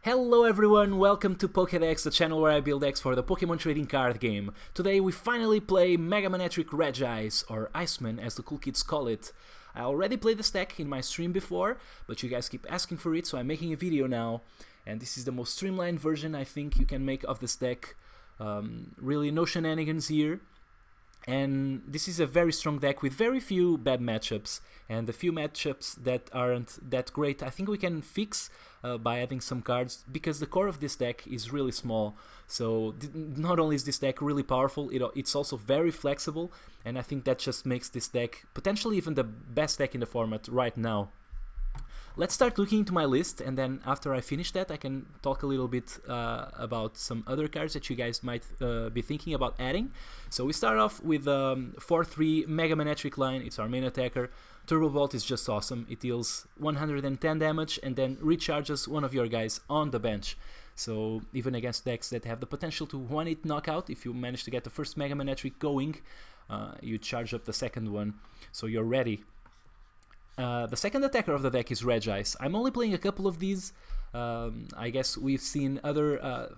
Hello everyone, welcome to Pokédex, the channel where I build decks for the Pokemon trading card game. Today we finally play Mega Manectric Regice, or Iceman as the cool kids call it. I already played this deck in my stream before, but you guys keep asking for it, so I'm making a video now. And this is the most streamlined version I think you can make of this deck. Really no shenanigans here. And this is a very strong deck with very few bad matchups, and the few matchups that aren't that great I think we can fix by adding some cards, because the core of this deck is really small. So not only is this deck really powerful, it's also very flexible, and I think that just makes this deck potentially even the best deck in the format right now. Let's start looking into my list, and then after I finish that I can talk a little bit about some other cards that you guys might be thinking about adding. So we start off with 4-3 Mega Manectric line. It's our main attacker. Turbo Bolt is just awesome. It deals 110 damage and then recharges one of your guys on the bench. So even against decks that have the potential to one-hit knockout, if you manage to get the first Mega Manectric going, you charge up the second one, so you're ready. The second attacker of the deck is Regice. I'm only playing a couple of these. I guess we've seen other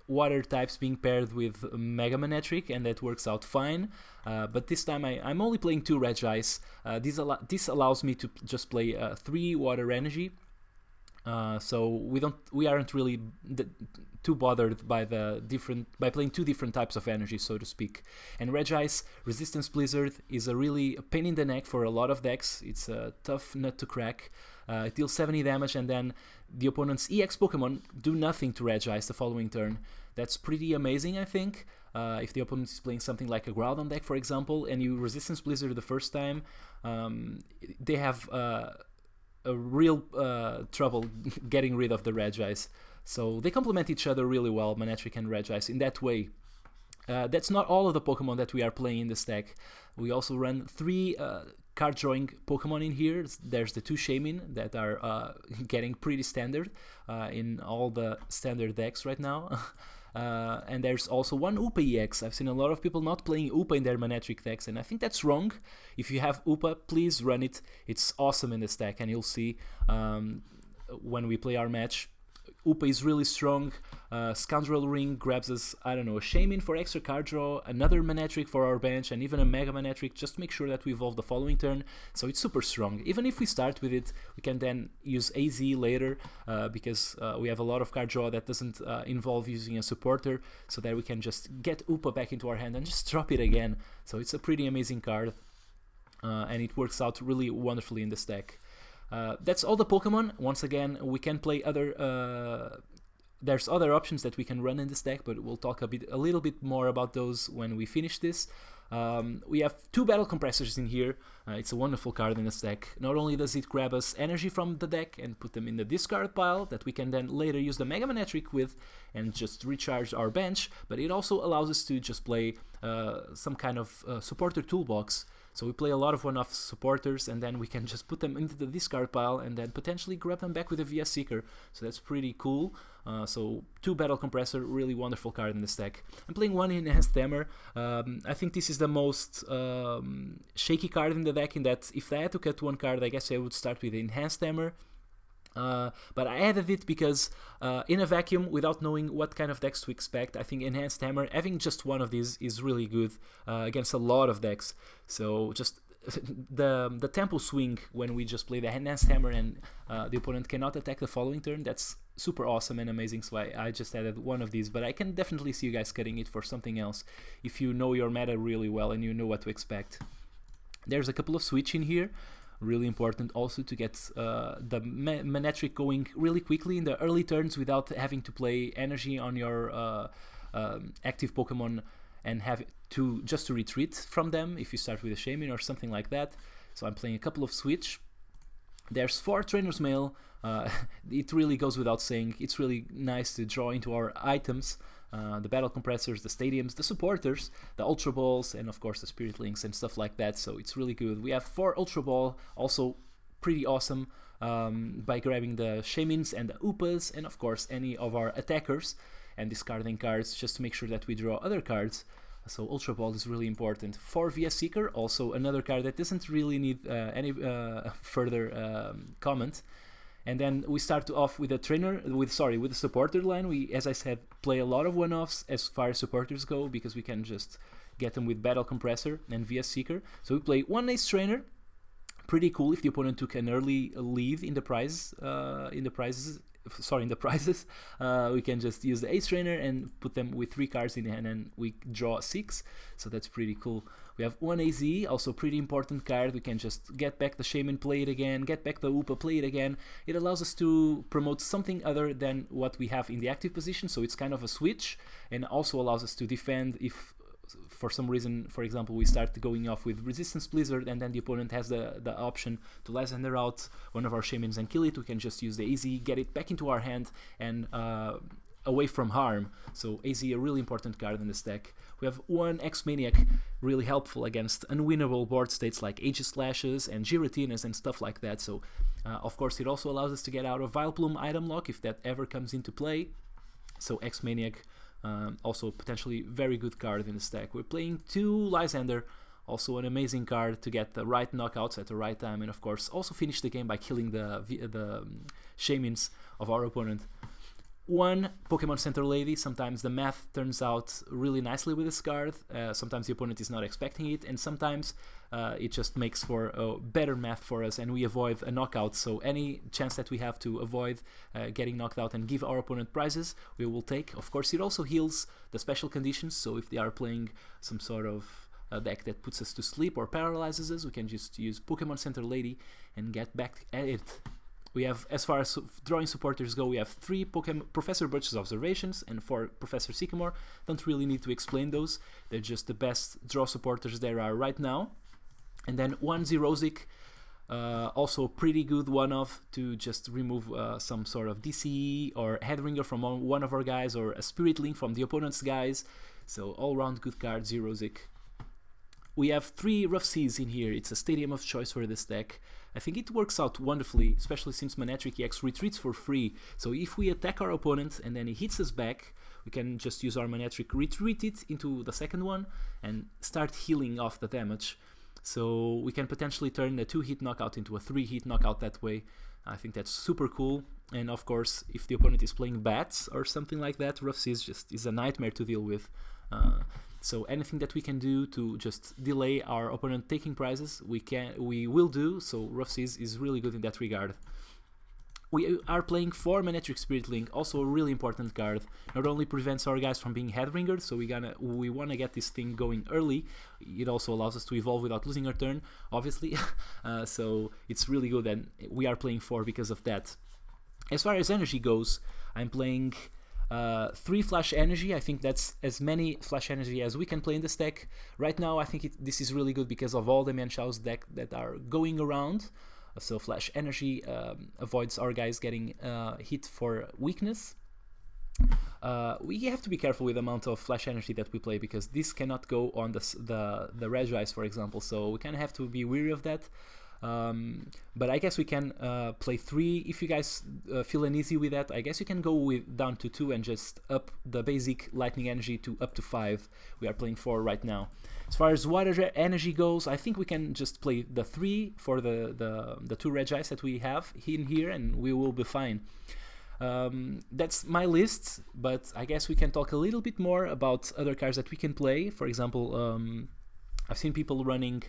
water types being paired with Mega Manectric, and that works out fine. But this time I'm only playing 2 Regice. This allows me to just play 3 water energy. So we aren't really too bothered by playing 2 different types of energy, so to speak. And Regice Resistance Blizzard is a really pain in the neck for a lot of decks. It's a tough nut to crack. It deals 70 damage, and then the opponent's EX Pokemon do nothing to Regice the following turn. That's pretty amazing, I think. If the opponent is playing something like a Groudon deck, for example, and you Resistance Blizzard the first time, they have a real trouble getting rid of the Regice. So they complement each other really well, Manectric and Regice, in that way. That's not all of the Pokemon that we are playing in this deck. We also run 3 card drawing Pokemon in here. There's the 2 Shaymin that are getting pretty standard in all the standard decks right now. And there's also 1 Upa EX. I've seen a lot of people not playing Upa in their Manectric decks, and I think that's wrong. If you have Upa, please run it. It's awesome in this deck, and you'll see when we play our match. Upa is really strong. Scoundrel Ring grabs us, I don't know, a Shaymin for extra card draw, another Manectric for our bench, and even a Mega Manectric. Just make sure that we evolve the following turn. So it's super strong. Even if we start with it, we can then use AZ later, because we have a lot of card draw that doesn't involve using a supporter, so that we can just get Upa back into our hand and just drop it again. So it's a pretty amazing card, and it works out really wonderfully in this deck. That's all the Pokemon. Once again, we can play other... there's other options that we can run in this deck, but we'll talk a little bit more about those when we finish this. We have 2 Battle Compressors in here. It's a wonderful card in this deck. Not only does it grab us energy from the deck and put them in the discard pile that we can then later use the Mega Manectric with and just recharge our bench, but it also allows us to just play some kind of supporter toolbox. So we play a lot of one-off supporters, and then we can just put them into the discard pile and then potentially grab them back with a VS Seeker. So that's pretty cool. So 2 Battle Compressor, really wonderful card in this deck. I'm playing 1 Enhanced Hammer. I think this is the most shaky card in the deck, in that if I had to cut 1 card, I guess I would start with Enhanced Hammer. But I added it because in a vacuum, without knowing what kind of decks to expect, I think Enhanced Hammer, having just 1 of these is really good against a lot of decks. So just the tempo swing when we just play the Enhanced Hammer and the opponent cannot attack the following turn, that's super awesome and amazing. So I just added 1 of these, but I can definitely see you guys cutting it for something else if you know your meta really well and you know what to expect. There's a couple of switch in here. Really important also to get the Manectric going really quickly in the early turns without having to play energy on your active Pokemon and have to retreat from them if you start with a Shaymin or something like that. So I'm playing a couple of switch. There's 4 Trainer's Mail. It really goes without saying. It's really nice to draw into our items. The Battle Compressors, the Stadiums, the Supporters, the Ultra Balls, and of course the Spirit Links and stuff like that, so it's really good. We have 4 Ultra Ball, also pretty awesome, by grabbing the Shaymins and the Upas, and of course any of our attackers, and discarding cards just to make sure that we draw other cards. So Ultra Ball is really important. 4 VS Seeker, also another card that doesn't really need any further comment. And then we start off with a with the supporter line. We, as I said, play a lot of one-offs as far as supporters go, because we can just get them with Battle Compressor and VS Seeker. So we play one Ace Trainer. Pretty cool if the opponent took an early lead in the prizes. We can just use the Ace Trainer and put them with 3 cards in hand, and we draw 6. So that's pretty cool. We have one AZ, also pretty important card. We can just get back the Shaman, play it again, get back the Upa, play it again. It allows us to promote something other than what we have in the active position, so it's kind of a switch, and also allows us to defend if for some reason, for example, we start going off with Resistance Blizzard, and then the opponent has the option to Lysander out one of our Shamans and kill it. We can just use the AZ, get it back into our hand, and away from harm. So AZ, a really important card in this deck. We have one X-Maniac, really helpful against unwinnable board states like Aegis Slashes and Giratinas and stuff like that. So of course it also allows us to get out of Vileplume item lock if that ever comes into play. So X-Maniac, also potentially very good card in this deck. We're playing 2 Lysander, also an amazing card to get the right knockouts at the right time, and of course also finish the game by killing the Shamans of our opponent. One Pokemon Center Lady. Sometimes the math turns out really nicely with this card. Sometimes the opponent is not expecting it, and sometimes it just makes for a better math for us, and we avoid a knockout. So any chance that we have to avoid getting knocked out and give our opponent prizes, we will take. Of course, it also heals the special conditions. So if they are playing some sort of deck that puts us to sleep or paralyzes us, we can just use Pokemon Center Lady and get back at it. We have, as far as drawing supporters go, we have 3 Professor Birch's Observations and 4 Professor Sycamore. Don't really need to explain those. They're just the best draw supporters there are right now. And then 1 Xerosic, also pretty good one-off to just remove some sort of DCE or Headringer from one of our guys, or a Spirit Link from the opponent's guys. So all-round good card, Xerosic. We have 3 Rough Seas in here. It's a stadium of choice for this deck. I think it works out wonderfully, especially since Manectric EX retreats for free. So if we attack our opponent and then he hits us back, we can just use our Manectric, retreat it into the second one, and start healing off the damage. So we can potentially turn a 2-hit knockout into a 3-hit knockout that way. I think that's super cool. And of course, if the opponent is playing Bats or something like that, Rough Seas just is a nightmare to deal with. So anything that we can do to just delay our opponent taking prizes, we will do. So Rough Seas is really good in that regard. We are playing 4 Manectric Spirit Link, also a really important card. Not only prevents our guys from being Headringered, so we want to get this thing going early. It also allows us to evolve without losing our turn, obviously. So it's really good, and we are playing 4 because of that. As far as energy goes, I'm playing 3 Flash Energy. I think that's as many Flash Energy as we can play in this deck. Right now, I think this is really good because of all the Mienshau's deck that are going around. So Flash Energy avoids our guys getting hit for weakness. We have to be careful with the amount of Flash Energy that we play, because this cannot go on the Regice, for example. So we kind of have to be wary of that. But I guess we can play 3. If you guys feel uneasy with that, I guess you can go down to 2 and just up the basic Lightning Energy to up to 5. We are playing 4 right now. As far as Water Energy goes, I think we can just play the 3 for the 2 Regice that we have in here, and we will be fine. That's my list, but I guess we can talk a little bit more about other cards that we can play. For example, I've seen people running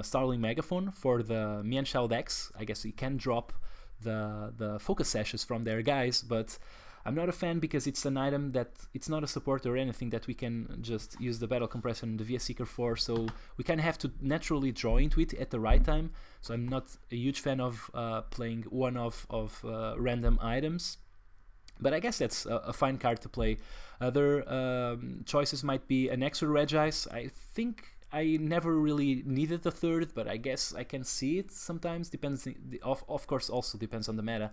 Starling Megaphone for the Mienshao decks. I guess you can drop the Focus Sashes from their guys, but I'm not a fan because it's an item that it's not a support or anything that we can just use the Battle Compressor and the VS Seeker for, so we kind of have to naturally draw into it at the right time. So I'm not a huge fan of playing one of random items, but I guess that's a fine card to play. Other choices might be an extra Regice. I think I never really needed the 3rd, but I guess I can see it sometimes. Depends, of course, also depends on the meta.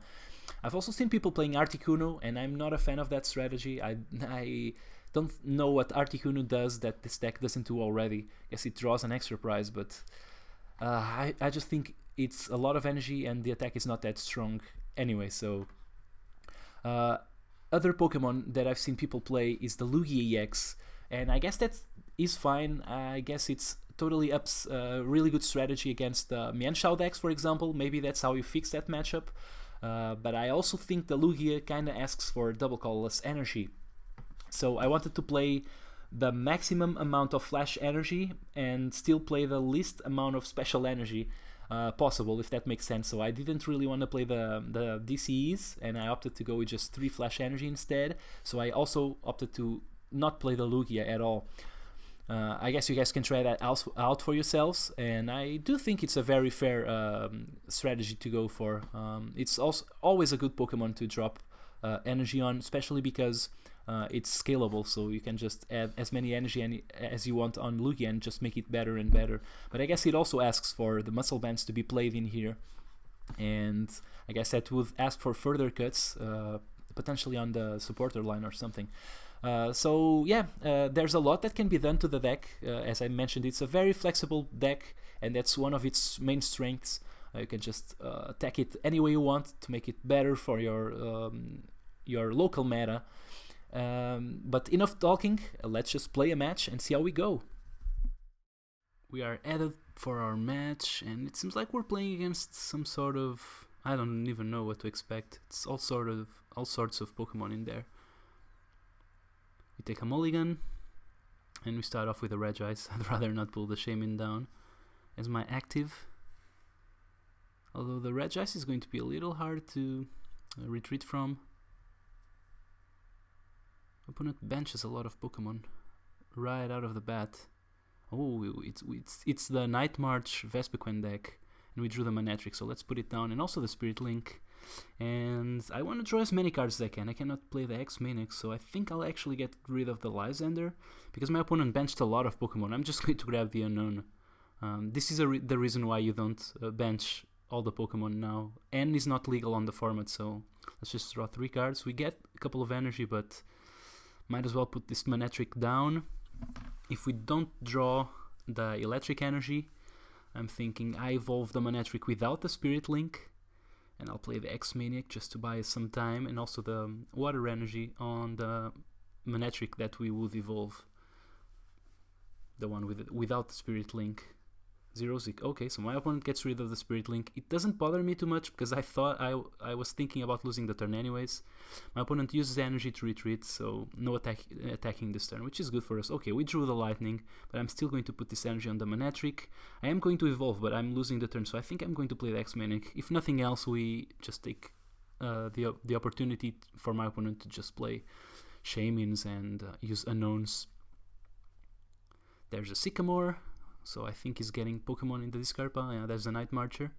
I've also seen people playing Articuno, and I'm not a fan of that strategy. I don't know what Articuno does that this deck doesn't do already. I guess it draws an extra prize, but I just think it's a lot of energy, and the attack is not that strong anyway. So other Pokemon that I've seen people play is the Lugia EX, and I guess that is fine. I guess it's totally ups really good strategy against the Mienshao decks, for example. Maybe that's how you fix that matchup. but I also think the Lugia kind of asks for double colorless energy. So I wanted to play the maximum amount of flash energy and still play the least amount of special energy possible, if that makes sense. So I didn't really want to play the DCEs, and I opted to go with just 3 flash energy instead. So I also opted to not play the Lugia at all. I guess you guys can try that out for yourselves, and I do think it's a very fair strategy to go for. It's also always a good Pokemon to drop energy on, especially because it's scalable, so you can just add as many energy as you want on Lugia and just make it better and better. But I guess it also asks for the muscle bands to be played in here, and I guess that would ask for further cuts, potentially on the supporter line or something. So yeah, there's a lot that can be done to the deck. As I mentioned, it's a very flexible deck, and that's one of its main strengths. You can just attack it any way you want to make it better for your local meta. But enough talking, let's just play a match and see how we go. We are added for our match, and it seems like we're playing against some sort of... I don't even know what to expect. It's all sorts of Pokemon in there. We take a mulligan, and we start off with a Regice. I'd rather not pull the Shaman down as my active. Although the Regice is going to be a little hard to retreat from. Opponent benches a lot of Pokemon right out of the bat. Oh, it's the Night March Vespiquen deck, and we drew the Manectric, so let's put it down, and also the Spirit Link. And I want to draw as many cards as I can. I cannot play the X-Manix, so I think I'll actually get rid of the Lysander, because my opponent benched a lot of Pokemon. I'm just going to grab the Unknown. This is the reason why you don't bench all the Pokemon now. N is not legal on the format, so let's just draw 3 cards. We get a couple of energy, but might as well put this Manectric down. If we don't draw the electric energy, I'm thinking I evolve the Manectric without the Spirit Link, and I'll play the X-Maniac just to buy some time, and also the water energy on the Manectric that we would evolve. The one without the Spirit Link. Zik. Okay, so my opponent gets rid of the Spirit Link. It doesn't bother me too much, because I thought I was thinking about losing the turn anyways. My opponent uses energy to retreat, so no attacking this turn, which is good for us. Okay, we drew the Lightning, but I'm still going to put this energy on the Manectric. I am going to evolve, but I'm losing the turn, so I think I'm going to play the X-Manic. If nothing else, we just take the opportunity for my opponent to just play Shamans and use Unknowns. There's a Sycamore. So I think he's getting Pokemon in the discard pile. Yeah, there's a Night Marcher.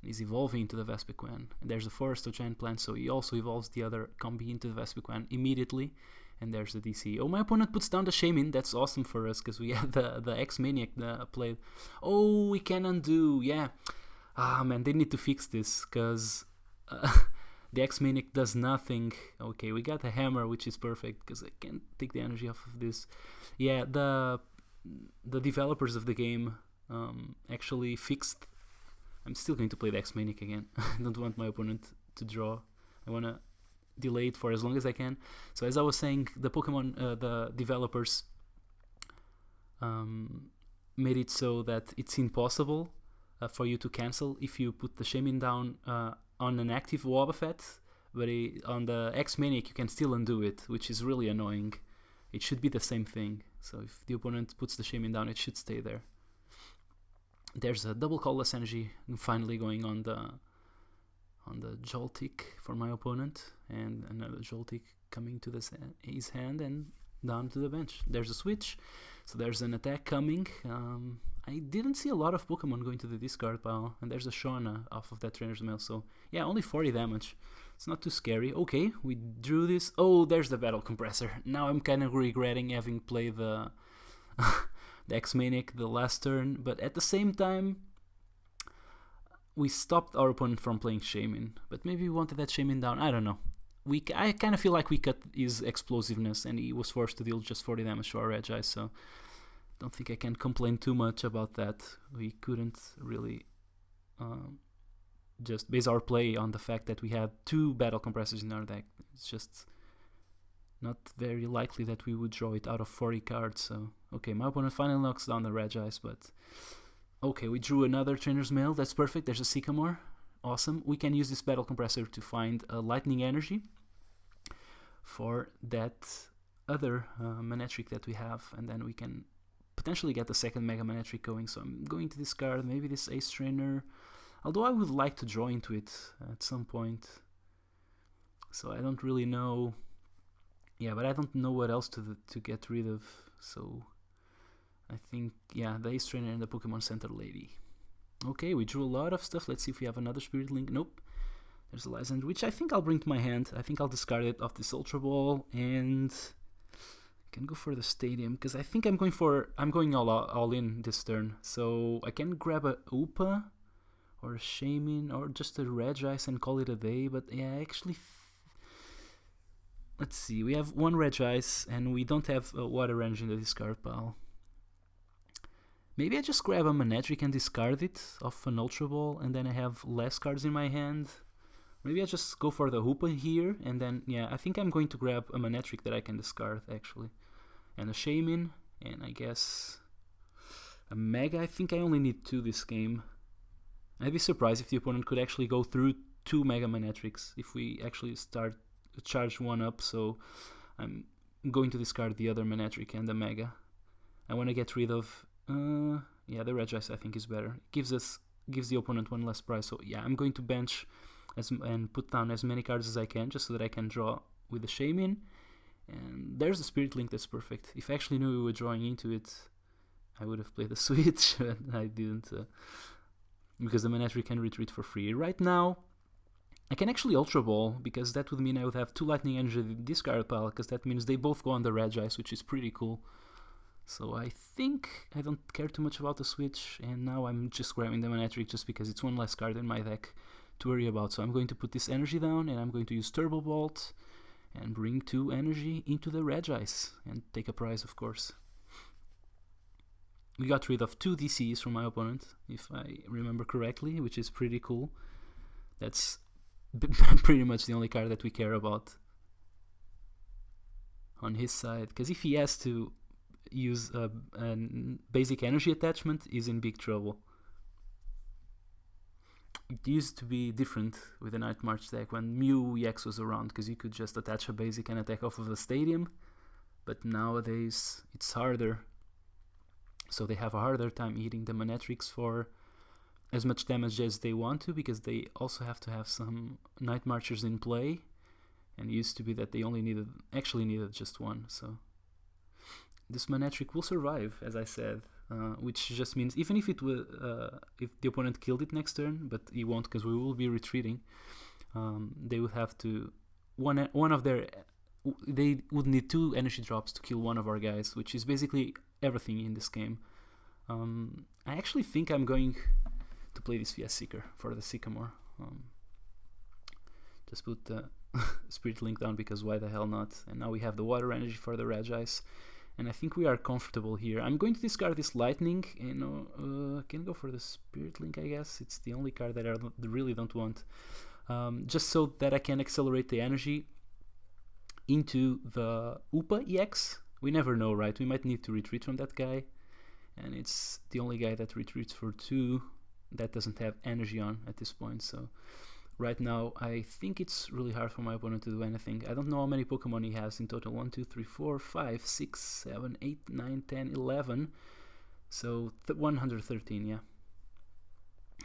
He's evolving into the Vespiquen. And there's a Forest of Giant Plants, so he also evolves the other combi into the Vespiquen immediately. And there's the DC. Oh, my opponent puts down the Shaman. That's awesome for us, because we have the X-Maniac played. Oh, we can undo. Yeah. Ah, man, they need to fix this, because the X-Maniac does nothing. Okay, we got a Hammer, which is perfect, because I can't take the energy off of this. Yeah, the developers of the game actually fixed... I'm still going to play the X-Manic again. I don't want my opponent to draw. I want to delay it for as long as I can. So as I was saying, the the developers made it so that it's impossible for you to cancel if you put the Shaman down on an active Wobbuffet, but on the X-Manic you can still undo it, which is really annoying. It should be the same thing. So if the opponent puts the Shaman down, it should stay there. There's a double colorless energy finally going on the Joltik for my opponent, and another Joltik coming to his hand and down to the bench. There's a switch, so there's an attack coming. I didn't see a lot of Pokemon going to the discard pile, and there's a Shauna off of that Trainer's Mail, so yeah, only 40 damage. It's not too scary. Okay, we drew this. Oh, there's the Battle Compressor. Now I'm kind of regretting having played the X-Maniac the last turn, but at the same time, we stopped our opponent from playing Shaman, but maybe we wanted that Shaman down. I don't know. I kind of feel like we cut his explosiveness, and he was forced to deal just 40 damage to our Regice, so don't think I can complain too much about that. We couldn't really just base our play on the fact that we had 2 Battle Compressors in our deck. It's just not very likely that we would draw it out of 40 cards. So okay, my opponent finally knocks down the Regice, but okay, we drew another Trainer's Mail. That's perfect. There's a Sycamore. awesome. We can use this battle compressor to find a lightning energy for that other Manectric that we have, and then we can potentially get the second Mega Manectric going. So I'm going to discard maybe this Ace Trainer, although I would like to draw into it at some point. So I don't really know. Yeah, but I don't know what else to get rid of. So I think, yeah, the Ace Trainer and the Pokemon Center Lady. Okay, we drew a lot of stuff. Let's see if we have another Spirit Link. Nope. There's a Lysand, which I think I'll bring to my hand. I think I'll discard it off this Ultra Ball and can go for the Stadium, because I think I'm going all in this turn. So I can grab a Upa or a Shaman or just a Regice and call it a day. But yeah, actually, let's see. We have one Regice and we don't have a Water Energy in the discard pile. Maybe I just grab a Manectric and discard it off an Ultra Ball, and then I have less cards in my hand. Maybe I just go for the Hoopa here, and then, yeah, I think I'm going to grab a Manectric that I can discard, actually. And a Shaman, and I guess a Mega. I think I only need 2 this game. I'd be surprised if the opponent could actually go through 2 Mega Manectrics if we actually start to charge one up, so I'm going to discard the other Manectric and the Mega. I want to get rid of... yeah, the Regice I think is better. It gives the opponent 1 less prize. So yeah, I'm going to bench and put down as many cards as I can, just so that I can draw with the Shaman. And there's the Spirit Link. That's perfect. If I actually knew we were drawing into it, I would have played the Switch, but I didn't, because the Manectric can retreat for free. Right now, I can actually Ultra Ball, because that would mean I would have 2 Lightning Energy in the discard pile, because that means they both go on the Regice, which is pretty cool. So I think I don't care too much about the Switch, and now I'm just grabbing the Manectric just because it's 1 less card in my deck to worry about. So I'm going to put this energy down, and I'm going to use Turbo Bolt and bring 2 energy into the Regice and take a prize, of course. We got rid of 2 DCs from my opponent, if I remember correctly, which is pretty cool. That's pretty much the only card that we care about on his side, because if he has to use a basic energy attachment, is in big trouble. It used to be different with the Night March deck when Mew EX was around, because you could just attach a basic and attack off of a Stadium, but nowadays it's harder, so they have a harder time hitting the Manectrics for as much damage as they want to, because they also have to have some Night Marchers in play, and it used to be that they only actually needed just 1, so this Manectric will survive, as I said, which just means even if it will, if the opponent killed it next turn, but he won't because we will be retreating, they would have to they would need 2 energy drops to kill one of our guys, which is basically everything in this game. I actually think I'm going to play this via Seeker for the Sycamore. Just put the Spirit Link down, because why the hell not? And now we have the Water Energy for the Regice. And I think we are comfortable here. I'm going to discard this Lightning, and can go for the Spirit Link, I guess. It's the only card that I really don't want. Just so that I can accelerate the energy into the Upa EX. We never know, right? We might need to retreat from that guy. And it's the only guy that retreats for 2 that doesn't have energy on at this point. So right now, I think it's really hard for my opponent to do anything. I don't know how many Pokemon he has in total. 1, 2, 3, 4, 5, 6, 7, 8, 9, 10, 11. So 113, yeah.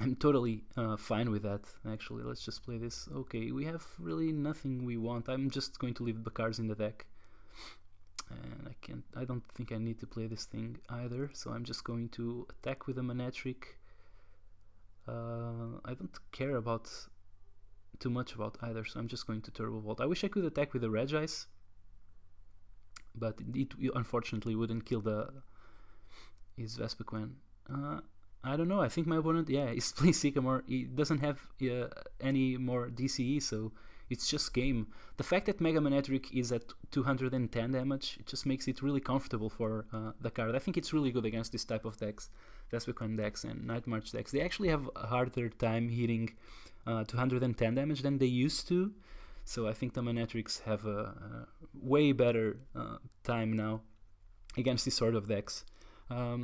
I'm totally fine with that, actually. Let's just play this. Okay, we have really nothing we want. I'm just going to leave the cards in the deck. And I don't think I need to play this thing either. So I'm just going to attack with a Manectric. I don't care about too much about either, so I'm just going to Turbo Volt. I wish I could attack with a Regice, but it unfortunately wouldn't kill his Vespiquen. I don't know, I think my opponent, yeah, is playing Sycamore. He doesn't have any more DCE, so it's just game. The fact that Mega Manectric is at 210 damage, it just makes it really comfortable for the card. I think it's really good against this type of decks, Vespiquen decks and Night March decks. They actually have a harder time hitting 210 damage than they used to, so I think the Manectrics have a way better time now against this sort of decks.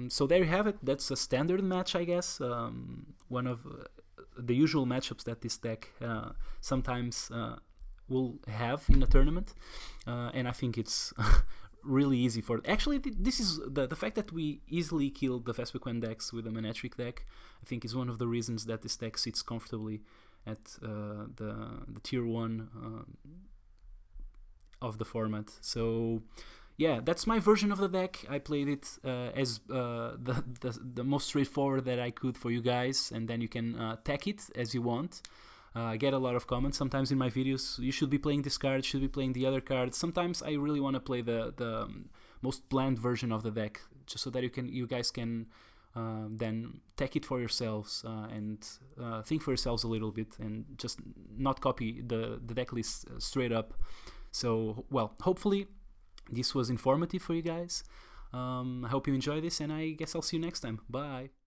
So there you have it. That's a standard match, I guess. One of the usual matchups that this deck sometimes will have in a tournament, and I think it's really easy for... Actually, this is the fact that we easily killed the Vespiquen decks with the Manectric deck, I think is one of the reasons that this deck sits comfortably at the tier 1 of the format. So yeah, that's my version of the deck. I played it as the most straightforward that I could for you guys, and then you can tech it as you want. I get a lot of comments sometimes in my videos, you should be playing this card, should be playing the other card. Sometimes I really want to play the most bland version of the deck, just so that you guys can then tech it for yourselves and think for yourselves a little bit, and just not copy the deck list straight up. So, well, hopefully this was informative for you guys. I hope you enjoy this, and I guess I'll see you next time. Bye!